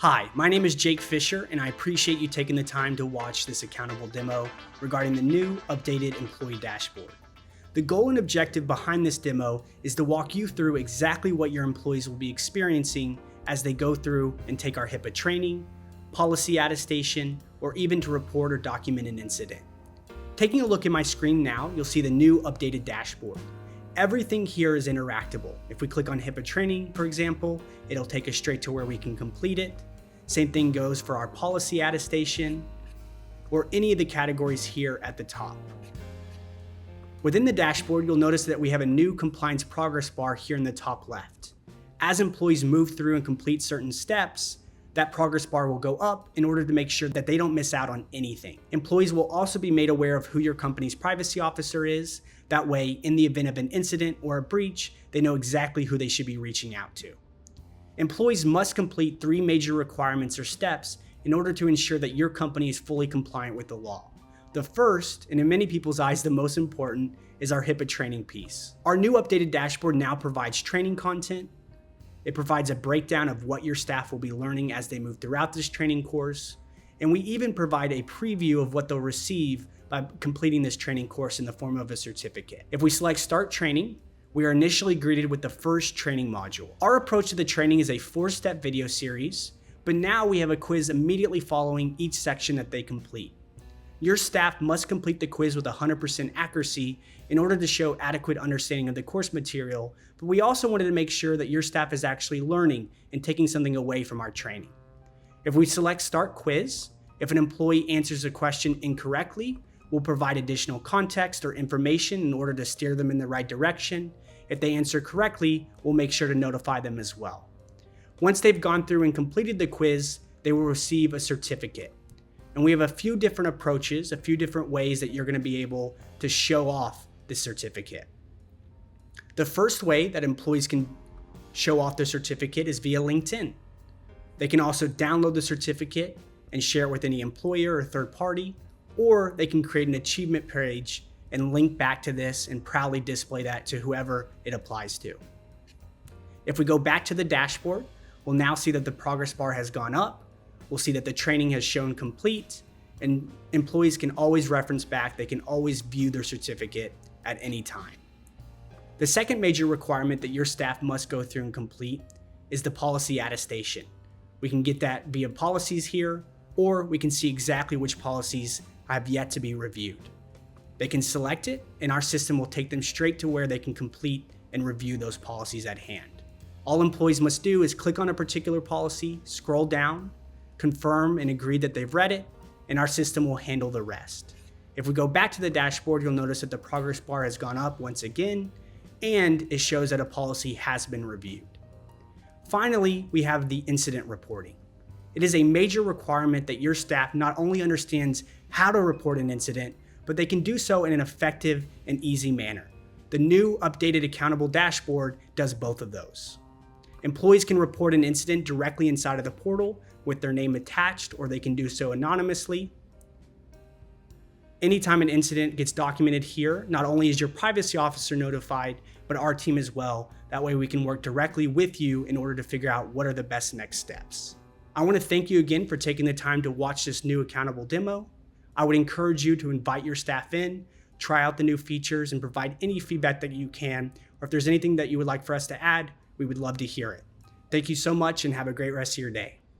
Hi, my name is Jake Fisher, and I appreciate you taking the time to watch this accountable demo regarding the new updated employee dashboard. The goal and objective behind this demo is to walk you through exactly what your employees will be experiencing as they go through and take our HIPAA training, policy attestation, or even to report or document an incident. Taking a look at my screen now, you'll see the new updated dashboard. Everything here is interactable. If we click on HIPAA training, for example, it'll take us straight to where we can complete it. Same thing goes for our policy attestation or any of the categories here at the top. Within the dashboard, you'll notice that we have a new compliance progress bar here in the top left. As employees move through and complete certain steps, that progress bar will go up in order to make sure that they don't miss out on anything. Employees will also be made aware of who your company's privacy officer is. That way, in the event of an incident or a breach, they know exactly who they should be reaching out to. Employees must complete 3 major requirements or steps in order to ensure that your company is fully compliant with the law. The first, and in many people's eyes the most important, is our HIPAA training piece. Our new updated dashboard now provides training content. It provides a breakdown of what your staff will be learning as they move throughout this training course. And we even provide a preview of what they'll receive by completing this training course in the form of a certificate. If we select Start Training, we are initially greeted with the first training module. Our approach to the training is a 4-step video series, but now we have a quiz immediately following each section that they complete. Your staff must complete the quiz with 100% accuracy in order to show adequate understanding of the course material, but we also wanted to make sure that your staff is actually learning and taking something away from our training. If we select Start Quiz, if an employee answers a question incorrectly, we'll provide additional context or information in order to steer them in the right direction. If they answer correctly, we'll make sure to notify them as well. Once they've gone through and completed the quiz, they will receive a certificate. And we have a few different approaches, a few different ways that you're going to be able to show off this certificate. The first way that employees can show off their certificate is via LinkedIn. They can also download the certificate and share it with any employer or third party, or they can create an achievement page and link back to this and proudly display that to whoever it applies to. If we go back to the dashboard, we'll now see that the progress bar has gone up. We'll see that the training has shown complete, and employees can always reference back. They can always view their certificate at any time. The second major requirement that your staff must go through and complete is the policy attestation. We can get that via policies here, or we can see exactly which policies have yet to be reviewed. They can select it, and our system will take them straight to where they can complete and review those policies at hand. All employees must do is click on a particular policy, scroll down, confirm and agree that they've read it, and our system will handle the rest. If we go back to the dashboard, you'll notice that the progress bar has gone up once again, and it shows that a policy has been reviewed. Finally, we have the incident reporting. It is a major requirement that your staff not only understands how to report an incident, but they can do so in an effective and easy manner. The new updated accountable dashboard does both of those. Employees can report an incident directly inside of the portal with their name attached, or they can do so anonymously. Anytime an incident gets documented here, not only is your privacy officer notified, but our team as well. That way we can work directly with you in order to figure out what are the best next steps. I want to thank you again for taking the time to watch this new accountable demo. I would encourage you to invite your staff in, try out the new features, and provide any feedback that you can, or if there's anything that you would like for us to add, we would love to hear it. Thank you so much and have a great rest of your day.